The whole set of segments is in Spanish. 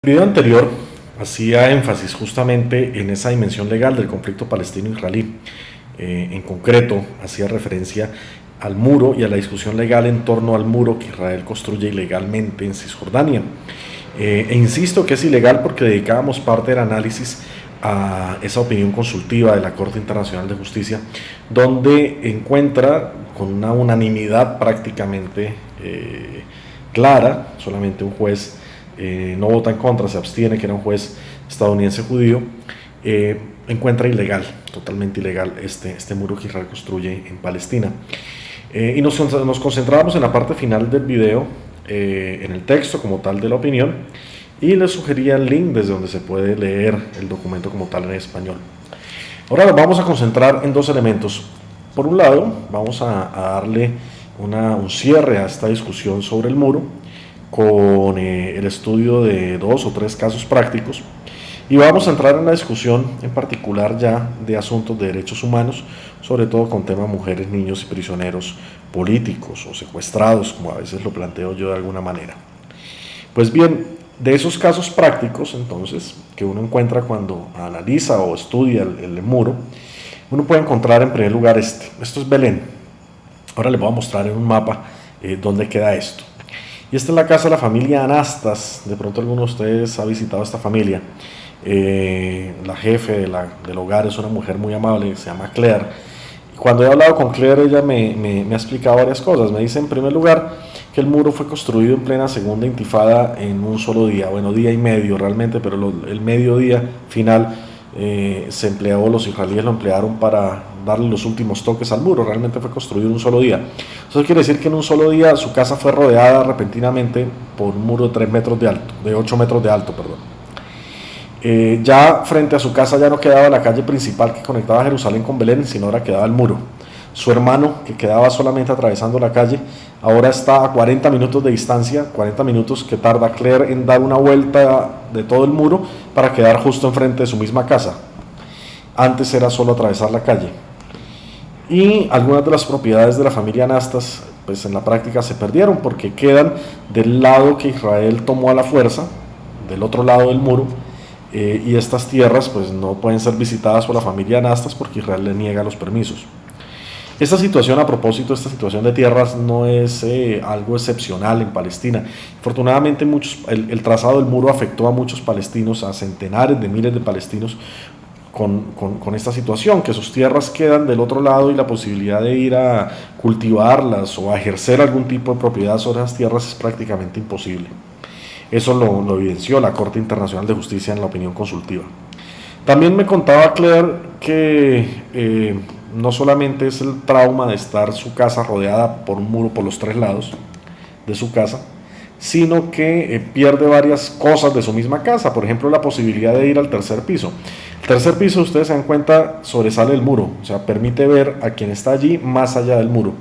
El video anterior hacía énfasis justamente en esa dimensión legal del conflicto palestino-israelí. En concreto, hacía referencia al muro y a la discusión legal en torno al muro que Israel construye ilegalmente en Cisjordania. Insisto que es ilegal porque dedicábamos parte del análisis a esa opinión consultiva de la Corte Internacional de Justicia, donde encuentra con una unanimidad prácticamente clara, solamente un juez no vota en contra, se abstiene, que era un juez estadounidense judío, encuentra ilegal, totalmente ilegal este muro que Israel construye en Palestina. Y nos concentramos en la parte final del video, en el texto como tal de la opinión, y les sugería el link desde donde se puede leer el documento como tal en español. Ahora nos vamos a concentrar en dos elementos. Por un lado, vamos a darle un cierre a esta discusión sobre el muro, con el estudio de 2 o 3 casos prácticos, y vamos a entrar en la discusión en particular ya de asuntos de derechos humanos, sobre todo con temas mujeres, niños y prisioneros políticos o secuestrados, como a veces lo planteo yo de alguna manera. Pues bien, de esos casos prácticos entonces que uno encuentra cuando analiza o estudia el muro, uno puede encontrar en primer lugar esto es Belén. Ahora les voy a mostrar en un mapa dónde queda esto. Y esta es la casa de la familia Anastas. De pronto alguno de ustedes ha visitado esta familia. La jefe del hogar es una mujer muy amable, se llama Claire. Y cuando he hablado con Claire, ella me ha explicado varias cosas. Me dice, en primer lugar, que el muro fue construido en plena segunda intifada en un solo día. Bueno, día y medio realmente, pero el mediodía final se empleó, los israelíes lo emplearon para darle los últimos toques al muro. Realmente fue construido en un solo día. Eso quiere decir que en un solo día su casa fue rodeada repentinamente por un muro de 3 metros de alto, de 8 metros de alto, perdón. Ya frente a su casa ya no quedaba la calle principal que conectaba Jerusalén con Belén, sino ahora quedaba el muro. Su hermano, que quedaba solamente atravesando la calle, ahora está a 40 minutos de distancia, 40 minutos que tarda Claire en dar una vuelta de todo el muro para quedar justo enfrente de su misma casa. Antes era solo atravesar la calle. Y algunas de las propiedades de la familia Anastas, pues en la práctica se perdieron porque quedan del lado que Israel tomó a la fuerza, del otro lado del muro, y estas tierras pues no pueden ser visitadas por la familia Anastas porque Israel le niega los permisos. Esta situación, a propósito, esta situación de tierras no es algo excepcional en Palestina. Afortunadamente el trazado del muro afectó a muchos palestinos, a centenares de miles de palestinos, con esta situación, que sus tierras quedan del otro lado y la posibilidad de ir a cultivarlas o a ejercer algún tipo de propiedad sobre esas tierras es prácticamente imposible. Eso lo evidenció la Corte Internacional de Justicia en la opinión consultiva. También me contaba Claire que no solamente es el trauma de estar su casa rodeada por un muro por los 3 lados de su casa, sino que pierde varias cosas de su misma casa, por ejemplo la posibilidad de ir al tercer piso. El tercer piso, ustedes se dan cuenta, sobresale del muro, o sea, permite ver a quien está allí más allá del muro.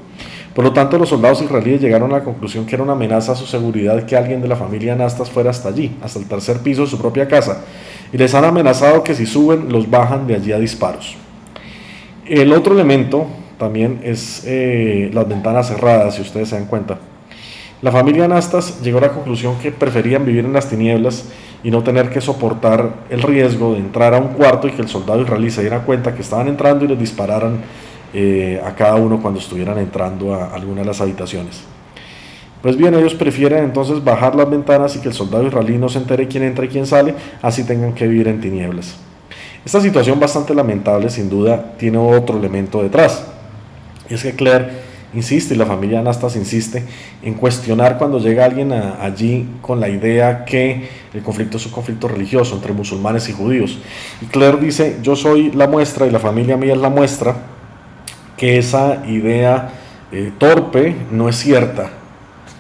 Por lo tanto, los soldados israelíes llegaron a la conclusión que era una amenaza a su seguridad que alguien de la familia Anastas fuera hasta allí, hasta el tercer piso de su propia casa, y les han amenazado que si suben, los bajan de allí a disparos. El otro elemento también es las ventanas cerradas, si ustedes se dan cuenta. La familia Anastas llegó a la conclusión que preferían vivir en las tinieblas y no tener que soportar el riesgo de entrar a un cuarto y que el soldado israelí se diera cuenta que estaban entrando y les dispararan a cada uno cuando estuvieran entrando a alguna de las habitaciones. Pues bien, ellos prefieren entonces bajar las ventanas y que el soldado israelí no se entere quién entra y quién sale, así tengan que vivir en tinieblas. Esta situación bastante lamentable, sin duda, tiene otro elemento detrás. Y es que Claire insiste, y la familia Anastas insiste, en cuestionar cuando llega alguien allí con la idea que el conflicto es un conflicto religioso entre musulmanes y judíos. Y Claire dice, yo soy la muestra y la familia mía es la muestra, que esa idea torpe no es cierta.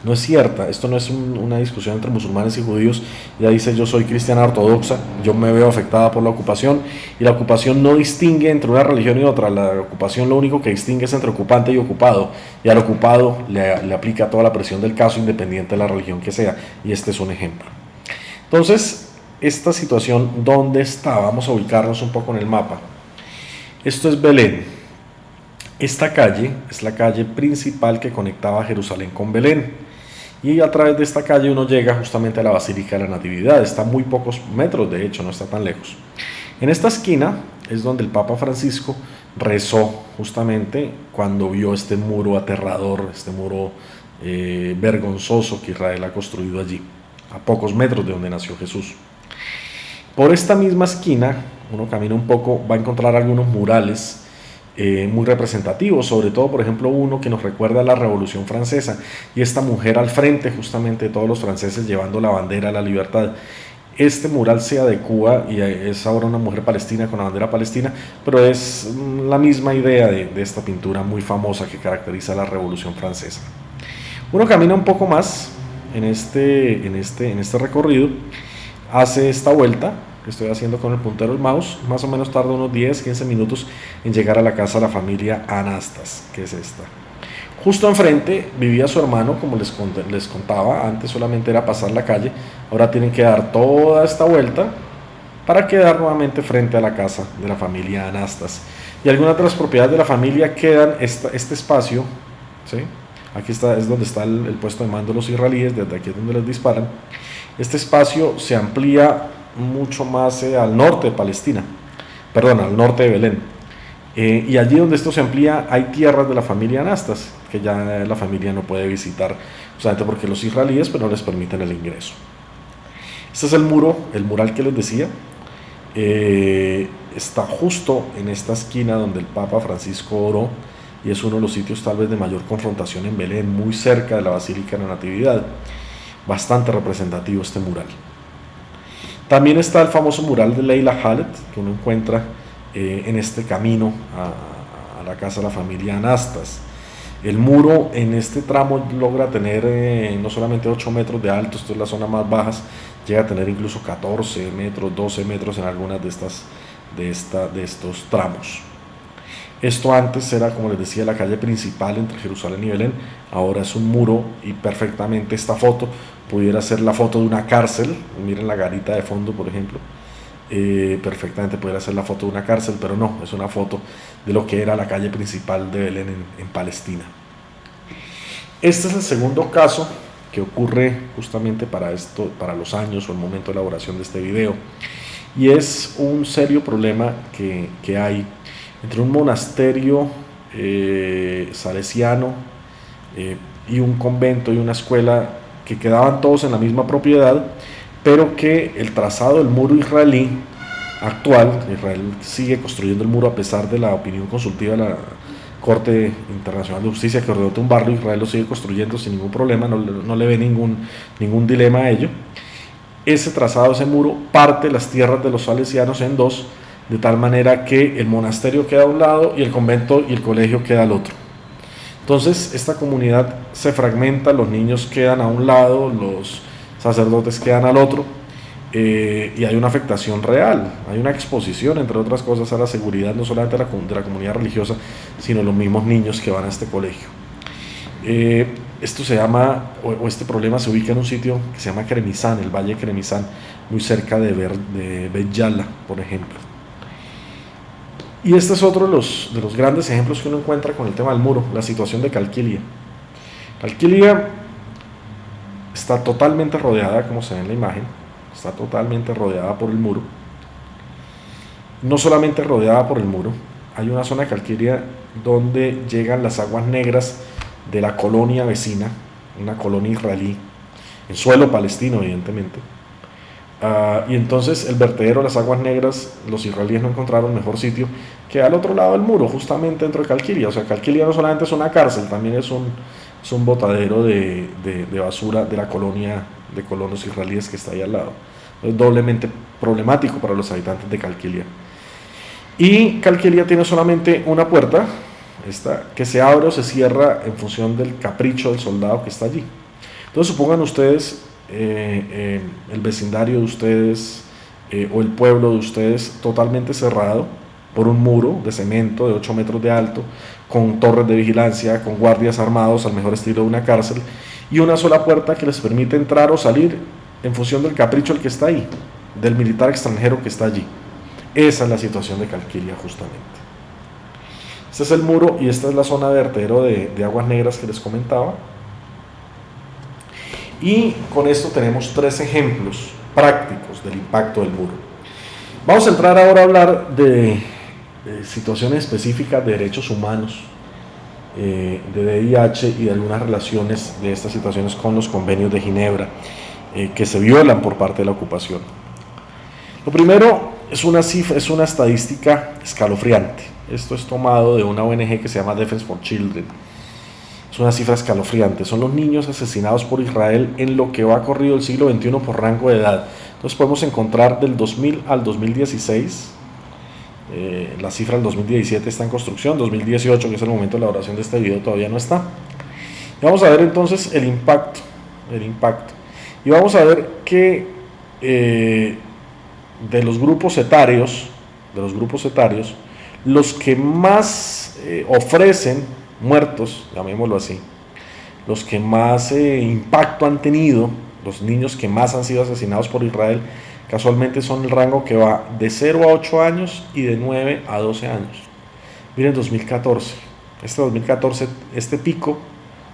No es cierta, esto no es una discusión entre musulmanes y judíos. Ella dice, yo soy cristiana ortodoxa, yo me veo afectada por la ocupación, y la ocupación no distingue entre una religión y otra. La ocupación lo único que distingue es entre ocupante y ocupado, y al ocupado le aplica toda la presión del caso, independiente de la religión que sea, y este es un ejemplo. Entonces, esta situación, ¿dónde está? Vamos a ubicarnos un poco en el mapa. Esto es Belén. Esta calle es la calle principal que conectaba Jerusalén con Belén. y a través de esta calle uno llega justamente a la Basílica de la Natividad. Está a muy pocos metros, de hecho, no está tan lejos. En esta esquina es donde el Papa Francisco rezó justamente cuando vio este muro aterrador, este muro vergonzoso que Israel ha construido allí, a pocos metros de donde nació Jesús. Por esta misma esquina, uno camina un poco, va a encontrar algunos murales muy representativos, sobre todo, por ejemplo, uno que nos recuerda a la Revolución Francesa, y esta mujer al frente justamente de todos los franceses llevando la bandera de la libertad. Este mural se adecua y es ahora una mujer palestina con la bandera palestina, pero es la misma idea de esta pintura muy famosa que caracteriza la Revolución Francesa. Uno camina un poco más en este recorrido, hace esta vuelta que estoy haciendo con el puntero del mouse, más o menos tarda unos 10-15 minutos en llegar a la casa de la familia Anastas, que es esta. Justo enfrente vivía su hermano, como les contaba, antes solamente era pasar la calle, ahora tienen que dar toda esta vuelta para quedar nuevamente frente a la casa de la familia Anastas. Y algunas de las propiedades de la familia quedan este espacio, ¿sí? Aquí es donde está el puesto de mando de los israelíes, desde aquí es donde les disparan. Este espacio se amplía mucho más al norte de Palestina, perdón, al norte de Belén. Y allí donde esto se amplía hay tierras de la familia Anastas, que ya la familia no puede visitar, justamente porque los israelíes pues, no les permiten el ingreso. Este es el mural que les decía. Está justo en esta esquina donde el Papa Francisco oró, y es uno de los sitios tal vez de mayor confrontación en Belén, muy cerca de la Basílica de la Natividad. Bastante representativo este mural. También está el famoso mural de Leila Khaled, que uno encuentra en este camino a la casa de la familia Anastas. El muro en este tramo logra tener no solamente 8 metros de alto, esto es la zona más baja, llega a tener incluso 14 metros, 12 metros en algunas de estos tramos. Esto antes era, como les decía, la calle principal entre Jerusalén y Belén, ahora es un muro, y perfectamente esta foto pudiera ser la foto de una cárcel. Miren la garita de fondo, por ejemplo, perfectamente pudiera ser la foto de una cárcel, pero no, es una foto de lo que era la calle principal de Belén en Palestina. Este es el segundo caso que ocurre justamente para los años o el momento de elaboración de este video, y es un serio problema que hay entre un monasterio salesiano y un convento y una escuela que quedaban todos en la misma propiedad, pero que el trazado del muro israelí actual, Israel sigue construyendo el muro a pesar de la opinión consultiva de la Corte Internacional de Justicia que ordenó tumbarlo. Israel lo sigue construyendo sin ningún problema, no le ve ningún dilema a ello. Ese trazado, ese muro, parte las tierras de los salesianos en dos, de tal manera que el monasterio queda a un lado y el convento y el colegio queda al otro. Entonces esta comunidad se fragmenta, los niños quedan a un lado, los sacerdotes quedan al otro, y hay una afectación real, hay una exposición, entre otras cosas, a la seguridad no solamente de la comunidad religiosa, sino los mismos niños que van a este colegio. Esto se llama, este problema se ubica en un sitio que se llama Cremizán, el Valle Cremizán, muy cerca de Bet Yala, por ejemplo. Y este es otro de los grandes ejemplos que uno encuentra con el tema del muro, la situación de Calquilia. Calquilia está totalmente rodeada, como se ve en la imagen, está totalmente rodeada por el muro. No solamente rodeada por el muro, hay una zona de Calquilia donde llegan las aguas negras de la colonia vecina, una colonia israelí, en suelo palestino evidentemente. Y entonces el vertedero de las aguas negras, los israelíes no encontraron mejor sitio que al otro lado del muro, justamente dentro de Calquilia. O sea, Calquilia no solamente es una cárcel, también es un botadero de basura de la colonia de colonos israelíes que está ahí al lado. Es doblemente problemático para los habitantes de Calquilia. Y Calquilia tiene solamente una puerta, esta, que se abre o se cierra en función del capricho del soldado que está allí. Entonces supongan ustedes el vecindario de ustedes o el pueblo de ustedes totalmente cerrado por un muro de cemento de 8 metros de alto, con torres de vigilancia, con guardias armados al mejor estilo de una cárcel, y una sola puerta que les permite entrar o salir en función del capricho del que está ahí, del militar extranjero que está allí. Esa es la situación de Calquilia justamente. Este es el muro y esta es la zona de vertedero de aguas negras que les comentaba. Y con esto tenemos 3 ejemplos prácticos del impacto del muro. Vamos a entrar ahora a hablar de situaciones específicas de derechos humanos, de VIH y de algunas relaciones de estas situaciones con los convenios de Ginebra que se violan por parte de la ocupación. Lo primero es una estadística escalofriante. Esto es tomado de una ONG que se llama Defense for Children. Es una cifra escalofriante. Son los niños asesinados por Israel en lo que va corrido el siglo XXI por rango de edad. Entonces podemos encontrar del 2000 al 2016. La cifra del 2017 está en construcción. 2018, que es el momento de elaboración de este video, todavía no está. Y vamos a ver entonces el impacto. Y vamos a ver que de los grupos etarios, los que más ofrecen muertos, llamémoslo así, los que más impacto han tenido, los niños que más han sido asesinados por Israel, casualmente son el rango que va de 0 a 8 años y de 9 a 12 años. Miren, 2014, este pico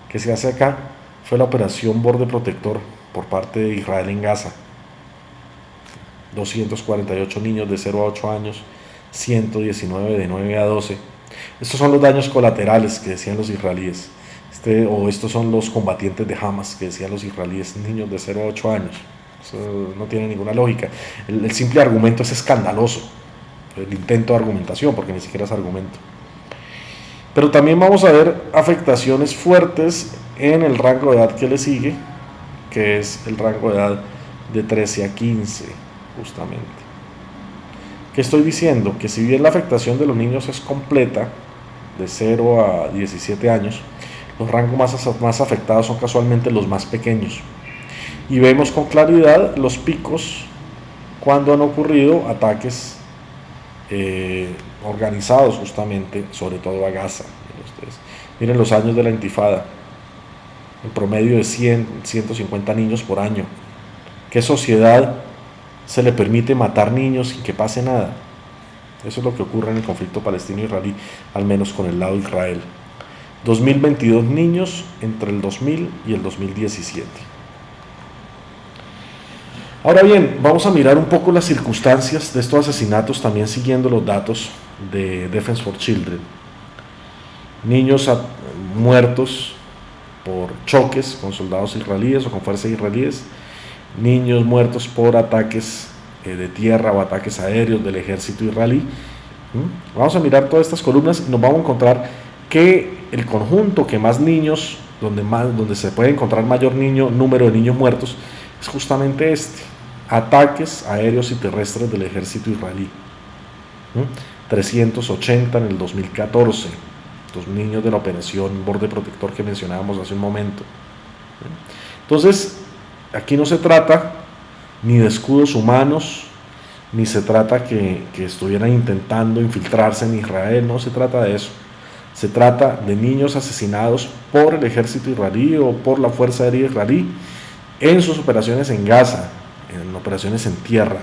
que se hace acá fue la operación Borde Protector por parte de Israel en Gaza. 248 niños de 0 a 8 años, 119 de 9 a 12. Estos son los daños colaterales que decían los israelíes. Estos son los combatientes de Hamas que decían los israelíes, niños de 0 a 8 años. Eso no tiene ninguna lógica. El simple argumento es escandaloso. El intento de argumentación, porque ni siquiera es argumento. Pero también vamos a ver afectaciones fuertes en el rango de edad que le sigue, que es el rango de edad de 13 a 15, justamente. ¿Qué estoy diciendo? Que si bien la afectación de los niños es completa, de 0 a 17 años, los rangos más afectados son casualmente los más pequeños. Y vemos con claridad los picos cuando han ocurrido ataques organizados justamente, sobre todo a Gaza. Miren los años de la intifada, en promedio de 150 niños por año. ¿Qué sociedad se le permite matar niños sin que pase nada? Eso es lo que ocurre en el conflicto palestino-israelí, al menos con el lado de Israel. 2022 niños entre el 2000 y el 2017. Ahora bien, vamos a mirar un poco las circunstancias de estos asesinatos, también siguiendo los datos de Defense for Children. Niños muertos por choques con soldados israelíes o con fuerzas israelíes, niños muertos por ataques de tierra o ataques aéreos del ejército israelí. Vamos a mirar todas estas columnas y nos vamos a encontrar que el conjunto que más niños, donde se puede encontrar mayor número de niños muertos, es justamente este: ataques aéreos y terrestres del ejército israelí. 380 en el 2014, los niños de la operación Borde Protector que mencionábamos hace un momento. Entonces, aquí no se trata ni de escudos humanos, ni se trata que estuvieran intentando infiltrarse en Israel, no se trata de eso. Se trata de niños asesinados por el ejército israelí o por la Fuerza Aérea Israelí en sus operaciones en Gaza, en operaciones en tierra.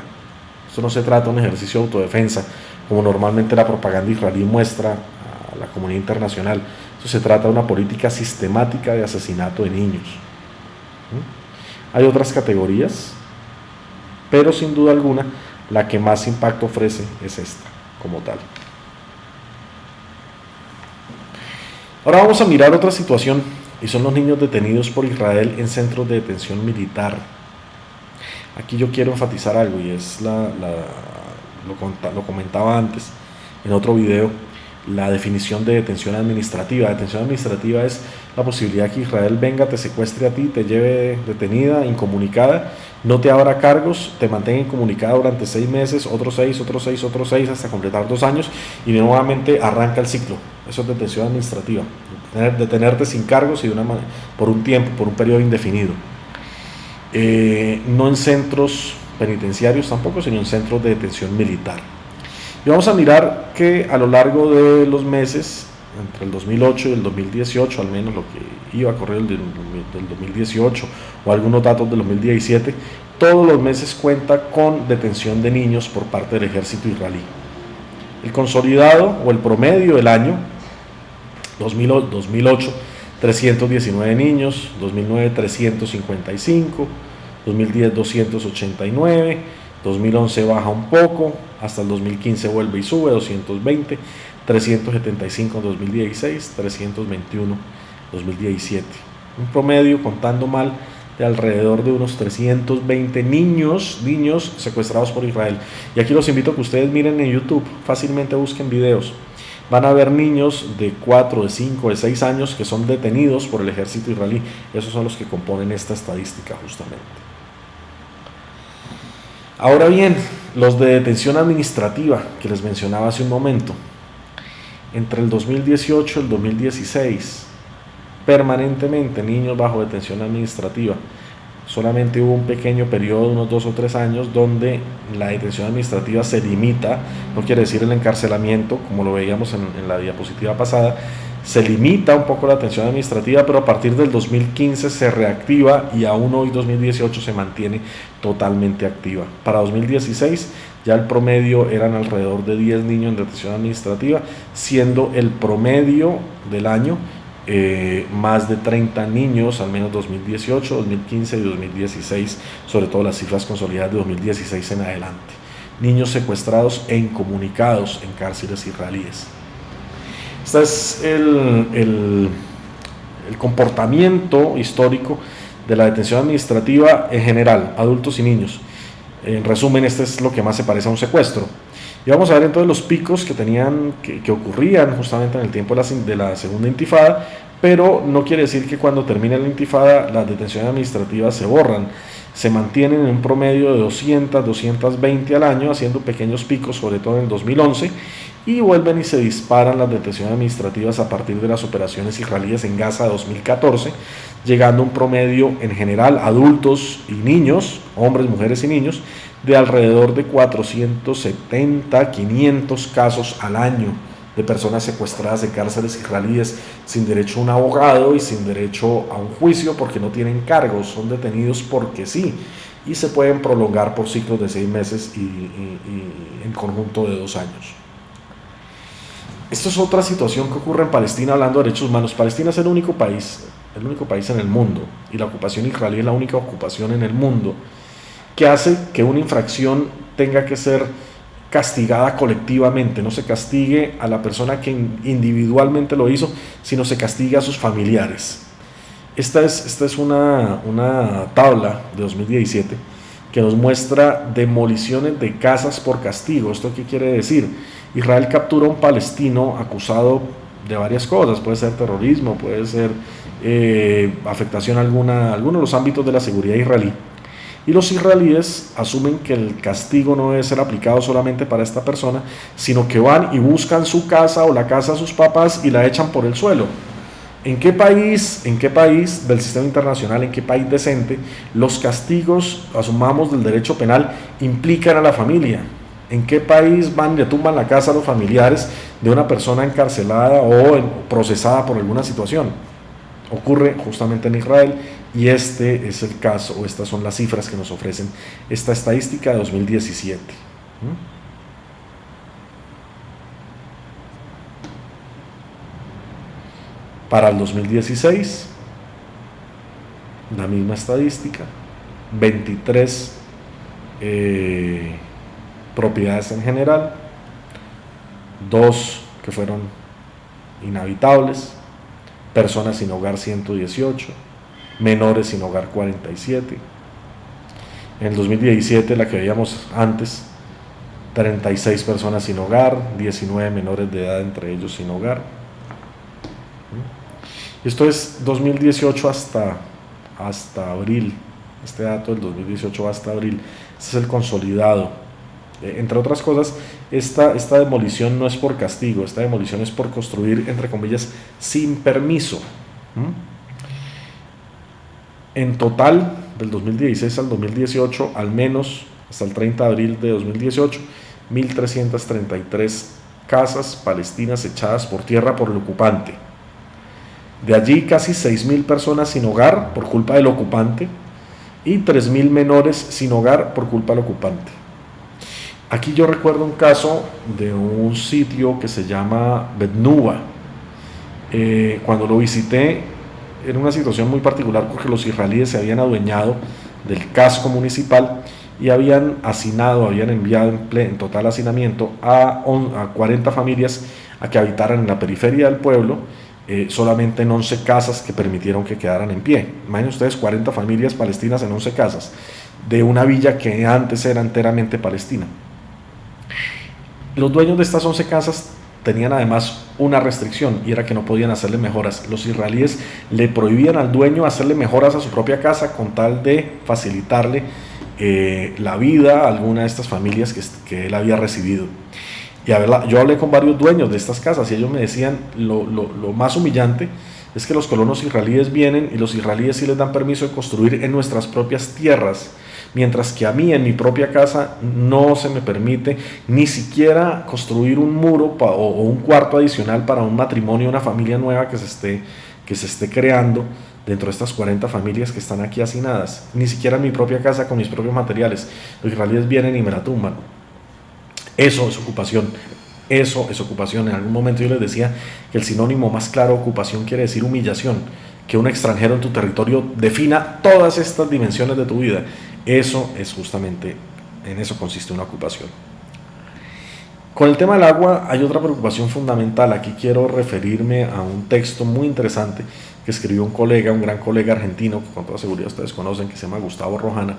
Esto no se trata de un ejercicio de autodefensa, como normalmente la propaganda israelí muestra a la comunidad internacional. Esto se trata de una política sistemática de asesinato de niños. Hay otras categorías, pero sin duda alguna la que más impacto ofrece es esta, como tal. Ahora vamos a mirar otra situación, y son los niños detenidos por Israel en centros de detención militar. Aquí yo quiero enfatizar algo, y es lo comentaba antes en otro video, la definición de detención administrativa. Detención administrativa es la posibilidad que Israel venga, te secuestre a ti, te lleve detenida, incomunicada, no te abra cargos, te mantenga incomunicada durante 6 meses, otros 6, hasta completar 2 años, y nuevamente arranca el ciclo. Eso es detención administrativa, detenerte sin cargos y por un tiempo, por un periodo indefinido. No en centros penitenciarios tampoco, sino en centros de detención militar. Y vamos a mirar que a lo largo de los meses, entre el 2008 y el 2018, al menos lo que iba a correr del 2018 o algunos datos del 2017, todos los meses cuenta con detención de niños por parte del ejército israelí. El consolidado o el promedio del año 2008 319 niños, 2009 355, 2010 289, 2011 baja un poco, hasta el 2015 vuelve y sube, 220, 375 en 2016, 321 en 2017. Un promedio, contando mal, de alrededor de unos 320 niños secuestrados por Israel. Y aquí los invito a que ustedes miren en YouTube, fácilmente busquen videos. Van a ver niños de 4, de 5, de 6 años que son detenidos por el ejército israelí. Esos son los que componen esta estadística justamente. Ahora bien, los de detención administrativa que les mencionaba hace un momento, entre el 2018 y el 2016, permanentemente niños bajo detención administrativa. Solamente hubo un pequeño periodo de unos 2 o 3 años donde la detención administrativa se limita, no quiere decir el encarcelamiento, como lo veíamos en la diapositiva pasada, se limita un poco la detención administrativa, pero a partir del 2015 se reactiva y aún hoy 2018 se mantiene totalmente activa. Para 2016 ya el promedio eran alrededor de 10 niños en detención administrativa, siendo el promedio del año más de 30 niños, al menos 2018, 2015 y 2016, sobre todo las cifras consolidadas de 2016 en adelante. Niños secuestrados e incomunicados en cárceles israelíes. Este es el comportamiento histórico de la detención administrativa en general, adultos y niños. En resumen, este es lo que más se parece a un secuestro. Y vamos a ver entonces los picos que ocurrían justamente en el tiempo de la segunda intifada, pero no quiere decir que cuando termine la intifada las detenciones administrativas se borran. Se mantienen en un promedio de 200, 220 al año, haciendo pequeños picos, sobre todo en el 2011, y vuelven y se disparan las detenciones administrativas a partir de las operaciones israelíes en Gaza 2014, llegando a un promedio en general, adultos y niños, hombres, mujeres y niños, de alrededor de 470, 500 casos al año de personas secuestradas en cárceles israelíes sin derecho a un abogado y sin derecho a un juicio porque no tienen cargos, son detenidos porque sí, y se pueden prolongar por ciclos de 6 meses y en conjunto de 2 años. Esto es otra situación que ocurre en Palestina hablando de derechos humanos. Palestina es el único país en el mundo, y la ocupación israelí es la única ocupación en el mundo que hace que una infracción tenga que ser castigada colectivamente, no se castigue a la persona que individualmente lo hizo, sino se castigue a sus familiares. Esta es una tabla de 2017 que nos muestra demoliciones de casas por castigo. ¿Esto qué quiere decir? Israel captura a un palestino acusado de varias cosas, puede ser terrorismo, puede ser afectación a alguno de los ámbitos de la seguridad israelí. Y los israelíes asumen que el castigo no debe ser aplicado solamente para esta persona, sino que van y buscan su casa o la casa de sus papás y la echan por el suelo. ¿En qué país del sistema internacional, en qué país decente, los castigos, asumamos del derecho penal, implican a la familia? ¿En qué país van y le tumban la casa a los familiares de una persona encarcelada o procesada por alguna situación? Ocurre justamente en Israel, y este es el caso, o estas son las cifras que nos ofrecen esta estadística de 2017. Para el 2016, la misma estadística, 23 propiedades en general, 2 que fueron inhabitables, personas sin hogar 118, menores sin hogar 47. En el 2017, la que veíamos antes, 36 personas sin hogar, 19 menores de edad, entre ellos sin hogar. Esto es 2018 hasta abril. Este dato del 2018 hasta abril. Este es el consolidado. Entre otras cosas, esta demolición no es por castigo, esta demolición es por construir, entre comillas, sin permiso. En total, del 2016 al 2018, al menos hasta el 30 de abril de 2018, 1.333 casas palestinas echadas por tierra por el ocupante. De allí casi 6.000 personas sin hogar por culpa del ocupante y 3.000 menores sin hogar por culpa del ocupante. Aquí yo recuerdo un caso de un sitio que se llama Bet Nuba. Cuando lo visité, en una situación muy particular porque los israelíes se habían adueñado del casco municipal y habían enviado en total hacinamiento a 40 familias a que habitaran en la periferia del pueblo, solamente en 11 casas que permitieron que quedaran en pie. Imaginen ustedes 40 familias palestinas en 11 casas de una villa que antes era enteramente palestina. Los dueños de estas 11 casas tenían además una restricción, y era que no podían hacerle mejoras. Los israelíes le prohibían al dueño hacerle mejoras a su propia casa con tal de facilitarle la vida a alguna de estas familias que él había recibido. Y yo hablé con varios dueños de estas casas y ellos me decían lo más humillante es que los colonos israelíes vienen y los israelíes sí les dan permiso de construir en nuestras propias tierras, mientras que a mí en mi propia casa no se me permite ni siquiera construir un muro o un cuarto adicional para un matrimonio, una familia nueva que se esté creando dentro de estas 40 familias que están aquí hacinadas. Ni siquiera en mi propia casa con mis propios materiales. Los israelíes vienen y me la tumban. Eso es ocupación. Eso es ocupación. En algún momento yo les decía que el sinónimo más claro de ocupación quiere decir humillación. Que un extranjero en tu territorio defina todas estas dimensiones de tu vida. Eso es justamente, en eso consiste una ocupación. Con el tema del agua hay otra preocupación fundamental. Aquí quiero referirme a un texto muy interesante que escribió un gran colega argentino, que con toda seguridad ustedes conocen, que se llama Gustavo Rojana,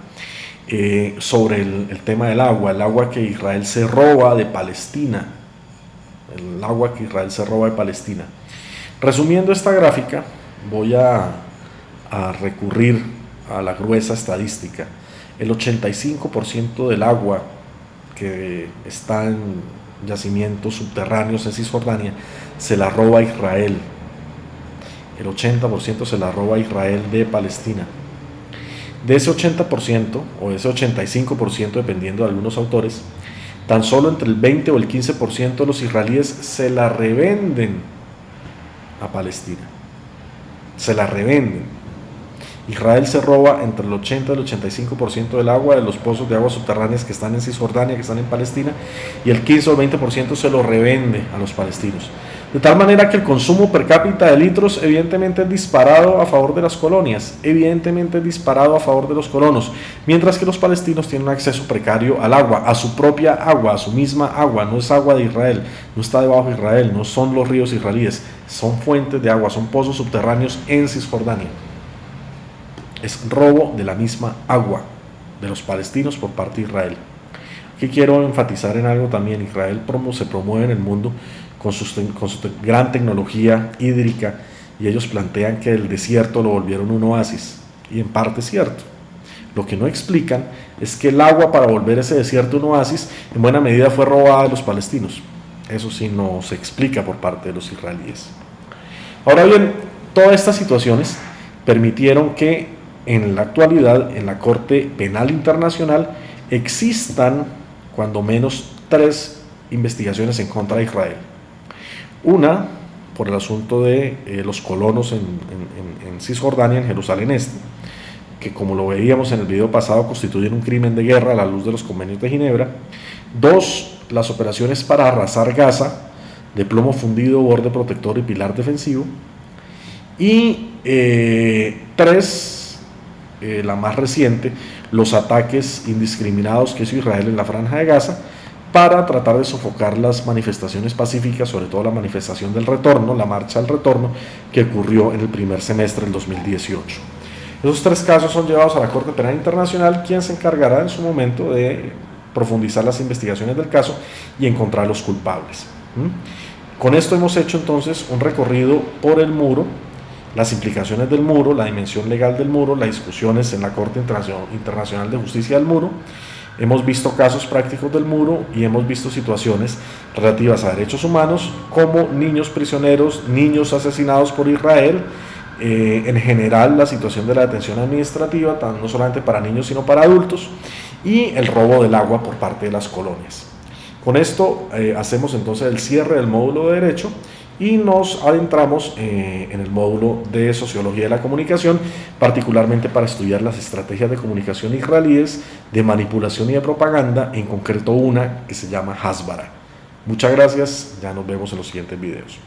sobre el tema del agua, el agua que Israel se roba de Palestina. El agua que Israel se roba de Palestina. Resumiendo esta gráfica, voy a recurrir a la gruesa estadística. El 85% del agua que está en yacimientos subterráneos en Cisjordania se la roba Israel. El 80% se la roba Israel de Palestina. De ese 80% o ese 85%, dependiendo de algunos autores, tan solo entre el 20 o el 15% de los israelíes se la revenden a Palestina. Se la revenden. Israel se roba entre el 80 y el 85% del agua de los pozos de agua subterráneas que están en Cisjordania, que están en Palestina, y el 15 o el 20% se lo revende a los palestinos. De tal manera que el consumo per cápita de litros evidentemente es disparado a favor de las colonias, evidentemente es disparado a favor de los colonos, mientras que los palestinos tienen un acceso precario al agua, a su propia agua, a su misma agua. No es agua de Israel, no está debajo de Israel, no son los ríos israelíes, son fuentes de agua, son pozos subterráneos en Cisjordania. Es robo de la misma agua de los palestinos por parte de Israel. Aquí quiero enfatizar en algo también. Israel se promueve en el mundo con su gran tecnología hídrica, y ellos plantean que el desierto lo volvieron un oasis, y en parte es cierto. Lo que no explican es que el agua para volver ese desierto un oasis en buena medida fue robada de los palestinos. Eso sí no se explica por parte de los israelíes. Ahora bien, todas estas situaciones permitieron que en la actualidad en la Corte Penal Internacional existan cuando menos 3 investigaciones en contra de Israel. Una por el asunto de los colonos en Cisjordania, en Jerusalén Este, que como lo veíamos en el video pasado constituyen un crimen de guerra a la luz de los convenios de Ginebra. 2, las operaciones para arrasar Gaza, de plomo fundido, borde protector y pilar defensivo. Y 3, la más reciente, los ataques indiscriminados que hizo Israel en la Franja de Gaza para tratar de sofocar las manifestaciones pacíficas, sobre todo la manifestación del retorno, la marcha del retorno, que ocurrió en el primer semestre del 2018. Esos 3 casos son llevados a la Corte Penal Internacional, quien se encargará en su momento de profundizar las investigaciones del caso y encontrar los culpables. Con esto hemos hecho entonces un recorrido por el muro, las implicaciones del muro, la dimensión legal del muro, las discusiones en la Corte Internacional de Justicia del muro. Hemos visto casos prácticos del muro y hemos visto situaciones relativas a derechos humanos, como niños prisioneros, niños asesinados por Israel, en general la situación de la detención administrativa, no solamente para niños sino para adultos, y el robo del agua por parte de las colonias. Con esto hacemos entonces el cierre del módulo de Derecho y nos adentramos en el módulo de Sociología de la Comunicación, particularmente para estudiar las estrategias de comunicación israelíes, de manipulación y de propaganda, en concreto una que se llama Hasbara. Muchas gracias, ya nos vemos en los siguientes videos.